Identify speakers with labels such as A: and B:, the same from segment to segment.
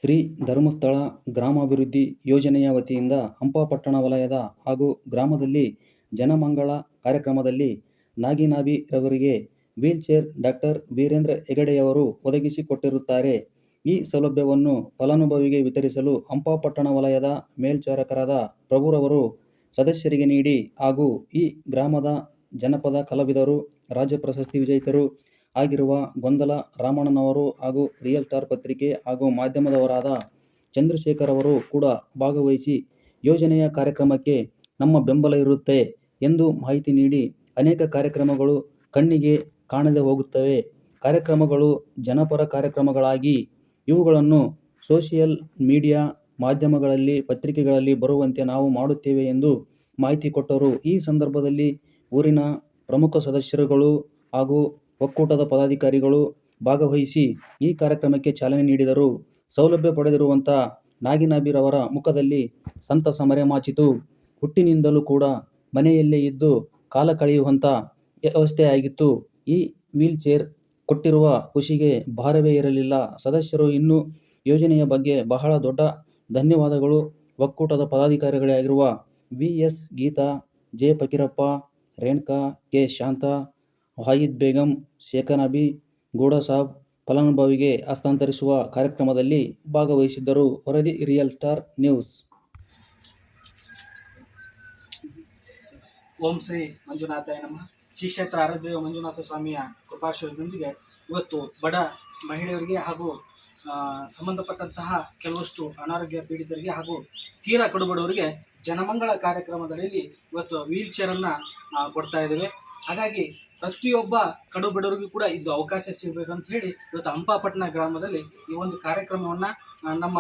A: ಶ್ರೀ ಧರ್ಮಸ್ಥಳ ಗ್ರಾಮಾಭಿವೃದ್ಧಿ ಯೋಜನೆಯ ವತಿಯಿಂದ ಹಂಪಾಪಟ್ಟಣ ವಲಯದ ಹಾಗೂ ಗ್ರಾಮದಲ್ಲಿ ಜನಮಂಗಳ ಕಾರ್ಯಕ್ರಮದಲ್ಲಿ ನಾಗಿನಾಬಿ ರವರಿಗೆ ವೀಲ್ಚೇರ್ ಡಾಕ್ಟರ್ ವೀರೇಂದ್ರ ಹೆಗಡೆಯವರು ಒದಗಿಸಿಕೊಟ್ಟಿರುತ್ತಾರೆ. ಈ ಸೌಲಭ್ಯವನ್ನು ಫಲಾನುಭವಿಗೆ ವಿತರಿಸಲು ಹಂಪಾಪಟ್ಟಣ ವಲಯದ ಮೇಲ್ವಿಚಾರಕರಾದ ಪ್ರಭುರವರು ಸದಸ್ಯರಿಗೆ ನೀಡಿ ಹಾಗೂ ಈ ಗ್ರಾಮದ ಜನಪದ ಕಲಾವಿದರು, ರಾಜ್ಯ ಪ್ರಶಸ್ತಿ ವಿಜೇತರು ಆಗಿರುವ ಗೊಂದಲ ರಾಮಣ್ಣನವರು ಹಾಗೂ ರಿಯಲ್ ಸ್ಟಾರ್ ಪತ್ರಿಕೆ ಹಾಗೂ ಮಾಧ್ಯಮದವರಾದ ಚಂದ್ರಶೇಖರ್ ಅವರು ಕೂಡ ಭಾಗವಹಿಸಿ ಯೋಜನೆಯ ಕಾರ್ಯಕ್ರಮಕ್ಕೆ ನಮ್ಮ ಬೆಂಬಲ ಇರುತ್ತೆ ಎಂದು ಮಾಹಿತಿ ನೀಡಿ, ಅನೇಕ ಕಾರ್ಯಕ್ರಮಗಳು ಕಣ್ಣಿಗೆ ಕಾಣದೆ ಹೋಗುತ್ತವೆ. ಕಾರ್ಯಕ್ರಮಗಳು ಜನಪರ ಕಾರ್ಯಕ್ರಮಗಳಾಗಿ ಇವುಗಳನ್ನು ಸೋಷಿಯಲ್ ಮೀಡಿಯಾ ಮಾಧ್ಯಮಗಳಲ್ಲಿ, ಪತ್ರಿಕೆಗಳಲ್ಲಿ ಬರುವಂತೆ ನಾವು ಮಾಡುತ್ತೇವೆ ಎಂದು ಮಾಹಿತಿ ಕೊಟ್ಟರು. ಈ ಸಂದರ್ಭದಲ್ಲಿ ಊರಿನ ಪ್ರಮುಖ ಸದಸ್ಯರುಗಳು ಹಾಗೂ ಒಕ್ಕೂಟದ ಪದಾಧಿಕಾರಿಗಳು ಭಾಗವಹಿಸಿ ಈ ಕಾರ್ಯಕ್ರಮಕ್ಕೆ ಚಾಲನೆ ನೀಡಿದರು. ಸೌಲಭ್ಯ ಪಡೆದಿರುವಂಥ ನಾಗಿನಾಬಿರವರ ಮುಖದಲ್ಲಿ ಸಂತಸ ಮರೆಮಾಚಿತು. ಹುಟ್ಟಿನಿಂದಲೂ ಕೂಡ ಮನೆಯಲ್ಲೇ ಇದ್ದು ಕಾಲ ಕಳೆಯುವಂಥ ವ್ಯವಸ್ಥೆಯಾಗಿತ್ತು. ಈ ವೀಲ್ಚೇರ್ ಕೊಟ್ಟಿರುವ ಖುಷಿಗೆ ಭಾರವೇ ಇರಲಿಲ್ಲ. ಸದಸ್ಯರು ಇನ್ನೂ ಯೋಜನೆಯ ಬಗ್ಗೆ ಬಹಳ ದೊಡ್ಡ ಧನ್ಯವಾದಗಳು. ಒಕ್ಕೂಟದ ಪದಾಧಿಕಾರಿಗಳೇ ಆಗಿರುವ V S. Geetha, J. Fakirappa, Renuka, K. Shantha, Wahid Begum, Shekhanabi, Goodasab ಫಲಾನುಭವಿಗೆ ಹಸ್ತಾಂತರಿಸುವ ಕಾರ್ಯಕ್ರಮದಲ್ಲಿ ಭಾಗವಹಿಸಿದ್ದರು. ವರದಿ real star news.
B: Om Shri ಮಂಜುನಾಥಾಯ ನಮಃ. ಶ್ರೀ ಕ್ಷೇತ್ರ ಆರಾಧ್ಯ ಮಂಜುನಾಥ ಸ್ವಾಮಿಯ ಕೃಪಾಶೀರ್ವಾದದೊಂದಿಗೆ ಇವತ್ತು ಬಡ ಮಹಿಳೆಯರಿಗೆ ಹಾಗೂ ಸಂಬಂಧಪಟ್ಟಂತಹ ಕೆಲವಷ್ಟು ಅನಾರೋಗ್ಯ ಪೀಡಿತರಿಗೆ ಹಾಗೂ ತೀರಾ ಕಡುಬಡವರಿಗೆ ಜನಮಂಗಳ ಕಾರ್ಯಕ್ರಮದಲ್ಲಿ ಇವತ್ತು ವೀಲ್ ಚೇರನ್ನು ಕೊಡ್ತಾ ಇದ್ದೇವೆ. ಹಾಗಾಗಿ ಪ್ರತಿಯೊಬ್ಬ ಕಡುಬಡವರಿಗೂ ಕೂಡ ಇದು ಅವಕಾಶ ಸಿಗಬೇಕಂತ ಹೇಳಿ ಇವತ್ತು ಹಂಪಾಪಟ್ಟಣ ಗ್ರಾಮದಲ್ಲಿ ಈ ಒಂದು ಕಾರ್ಯಕ್ರಮವನ್ನು ನಮ್ಮ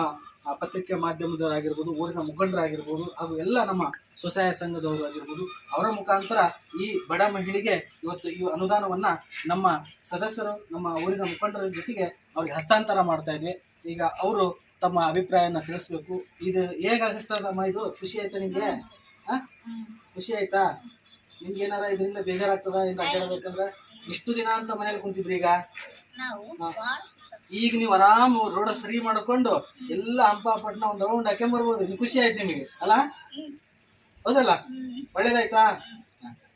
B: ಪತ್ರಿಕೆ ಮಾಧ್ಯಮದವರಾಗಿರ್ಬೋದು, ಊರಿನ ಮುಖಂಡರಾಗಿರ್ಬೋದು ಹಾಗೂ ಎಲ್ಲ ನಮ್ಮ ಸ್ವಸಹಾಯ ಸಂಘದವರು ಆಗಿರ್ಬೋದು, ಅವರ ಮುಖಾಂತರ ಈ ಬಡ ಮಹಿಳೆಗೆ ಇವತ್ತು ಈ ಅನುದಾನವನ್ನು ನಮ್ಮ ಸದಸ್ಯರು, ನಮ್ಮ ಊರಿನ ಮುಖಂಡರ ಜೊತೆಗೆ ಅವ್ರಿಗೆ ಹಸ್ತಾಂತರ ಮಾಡ್ತಾ ಇದ್ವಿ. ಈಗ ಅವರು ತಮ್ಮ ಅಭಿಪ್ರಾಯನ ತಿಳಿಸ್ಬೇಕು. ಇದು ಹೇಗಾಗಿಸ್ತದಮ್ಮ? ಇದು ಖುಷಿ ಆಯ್ತಾ ನಿಮಗೆ? ಖುಷಿ ಆಯ್ತಾ? ನಿಮ್ಗೆ ಏನಾರ ಇದರಿಂದ ಬೇಜಾರಾಗ್ತದ ಅಂತ ಹೇಳ್ಬೇಕಂದ್ರೆ? ಇಷ್ಟು ದಿನ ಅಂತ ಮನೇಲಿ ಕುಂತಿದ್ರಿ, ಈಗ ನೀವು ಆರಾಮ್ ರೋಡ ಸರಿ ಮಾಡ್ಕೊಂಡು ಎಲ್ಲ ಹಂಪಾಪಟ್ಟಣ ಒಂದು ರೌಂಡ್ ಹಾಕೊಂಬರ್ಬೋದು. ನಿಮ್ಗೆ ಖುಷಿ ಆಯ್ತು ನಿಮಗೆ ಅಲ್ಲ? ಹೌದಲ್ಲ? ಒಳ್ಳೇದಾಯ್ತಾ?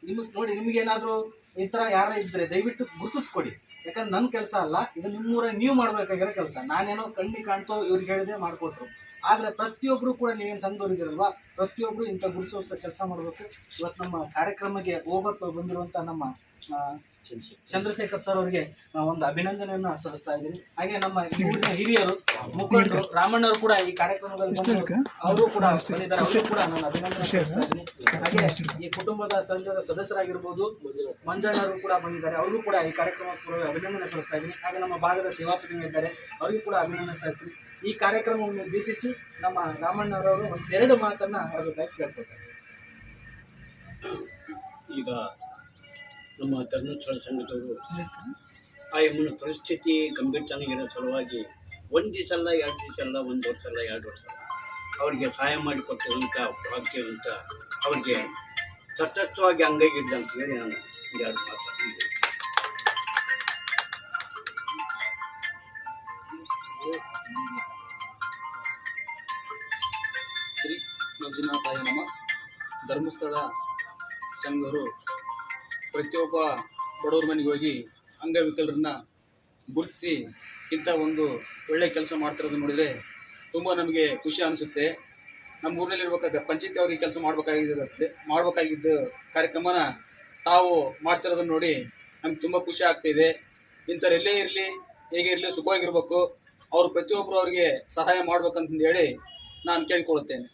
B: ನಿಮಗೆ ನೋಡಿ, ನಿಮ್ಗೇನಾದ್ರು ಈ ಥರ ಯಾರ ಇದ್ರೆ ದಯವಿಟ್ಟು ಗುರುತಿಸ್ಕೊಡಿ. ಯಾಕಂದ್ರೆ ನನ್ನ ಕೆಲಸ ಅಲ್ಲ ಇದು, ನಿಮ್ಮೂರಾಗ ನೀವು ಮಾಡ್ಬೇಕಾಗಿರೋ ಕೆಲಸ. ನಾನೇನೋ ಕಣ್ಣಿಗೆ ಕಾಣ್ತೋ ಇವ್ರಿಗೆ ಹೇಳಿದೆ ಮಾಡಿಕೊಟ್ರು. ಆದರೆ ಪ್ರತಿಯೊಬ್ಬರು ಕೂಡ ನೀವೇನು ಸಂಘದವರಿದ್ದೀರಲ್ವಾ, ಪ್ರತಿಯೊಬ್ಬರು ಇಂಥ ಗುರುತಿಸೋ ಕೆಲಸ ಮಾಡಬೇಕು. ಇವತ್ತು ನಮ್ಮ ಕಾರ್ಯಕ್ರಮಕ್ಕೆ ಹೋಗೋಕ್ಕೆ ಬಂದಿರುವಂಥ ನಮ್ಮ ಚಂದ್ರಶೇಖರ್ ಸರ್ ಅವರಿಗೆ ಒಂದು ಅಭಿನಂದನೆಯನ್ನು ಸಲ್ಲಿಸ್ತಾ ಇದ್ದೀನಿ. ಹಾಗೆ ನಮ್ಮ ಊರಿನ ಹಿರಿಯರು, ಮುಖಂಡರು, ರಾಮಣ್ಣವರು ಕೂಡ ಈ ಕಾರ್ಯಕ್ರಮದಲ್ಲಿ ಅವರು ಕೂಡ ಬಂದಿದ್ದಾರೆ. ಅವರು ಕೂಡ ನನ್ನ ಅಭಿನಂದನೆ ಸಲ್ಲಿಸ್ತಾ ಇದ್ದೀನಿ. ಹಾಗೆ ಈ ಕುಟುಂಬದ ಸಂಘದ ಸದಸ್ಯರಾಗಿರ್ಬೋದು, ಮಂಜಣ್ಣವರು ಕೂಡ ಬಂದಿದ್ದಾರೆ. ಅವ್ರಿಗೂ ಕೂಡ ಈ ಕಾರ್ಯಕ್ರಮಕ್ಕೆ ಅಭಿನಂದನೆ ಸಲ್ಲಿಸ್ತಾ ಇದ್ದೀನಿ. ಹಾಗೆ ನಮ್ಮ ಭಾಗದ ಸೇವಾಪತಿಗಳಿದ್ದಾರೆ, ಅವರಿಗೂ ಕೂಡ ಅಭಿನಂದನೆ ಸಲ್ಲಿಸ್ತೀನಿ. ಈ ಕಾರ್ಯಕ್ರಮವನ್ನು ಉದ್ದೇಶಿಸಿ ನಮ್ಮ ರಾಮಣ್ಣರವರು ಒಂದೆರಡು ಮಾತನ್ನು ಆಡಬೇಕಾಗಿ ಕೇಳ್ಕೊಳ್ತಾರೆ.
C: ಈಗ ನಮ್ಮ ಧರ್ಮಸ್ಥಳ ಸಂಘದವರು ಆ ಎಮ್ಮನ ಪರಿಸ್ಥಿತಿ ಗಂಭೀರತನಿಗಿರೋ ಸಲುವಾಗಿ ಒಂದು ದಿವಸ ಅಲ್ಲ, 2 ದಿವಸ ಅಲ್ಲ, 1 ವರ್ಷ ಅಲ್ಲ, 2 ವರ್ಷ ಅಲ್ಲ, ಅವರಿಗೆ ಸಹಾಯ ಮಾಡಿಕೊಟ್ಟಿರುವಂಥ ಭಾಗ್ಯವಂತ ಅವ್ರಿಗೆ ಸತತವಾಗಿ ಅಂಗೈಗಿಡ್ಡ ಅಂತ ಹೇಳಿ ನಾನು 2 ಮಾತಾಡ್ತೀನಿ.
A: ಶ್ರೀ ಮಂಜುನಾಥಾಯ ನಮಃ. ಧರ್ಮಸ್ಥಳ ಸಂಘರು ಪ್ರತಿಯೊಬ್ಬ ಬಡವ್ರ ಮನೆಗೆ ಹೋಗಿ ಅಂಗವಿಕಲರನ್ನ ಗುರುತಿಸಿ ಇಂಥ ಒಂದು ಒಳ್ಳೆಯ ಕೆಲಸ ಮಾಡ್ತಿರೋದು ನೋಡಿದರೆ ತುಂಬ ನಮಗೆ ಖುಷಿ ಅನಿಸುತ್ತೆ. ನಮ್ಮ ಊರಿನಲ್ಲಿರ್ಬೇಕಾದ ಪಂಚಾಯತಿ ಅವ್ರಿಗೆ ಕೆಲಸ ಮಾಡಬೇಕಾಗಿದ್ದ ಕಾರ್ಯಕ್ರಮನ ತಾವು ಮಾಡ್ತಿರೋದನ್ನು ನೋಡಿ ನಮ್ಗೆ ತುಂಬ ಖುಷಿ ಆಗ್ತಾಯಿದೆ. ಇಂಥವ್ರು ಎಲ್ಲೇ ಇರಲಿ, ಹೇಗೆ ಇರಲಿ, ಸುಖವಾಗಿರ್ಬೇಕು. ಅವರು ಪ್ರತಿಯೊಬ್ಬರು ಅವರಿಗೆ ಸಹಾಯ ಮಾಡ್ಬೇಕಂತಂದು ಹೇಳಿ ನಾನು ಕೇಳ್ಕೊಳುತ್ತೇನೆ.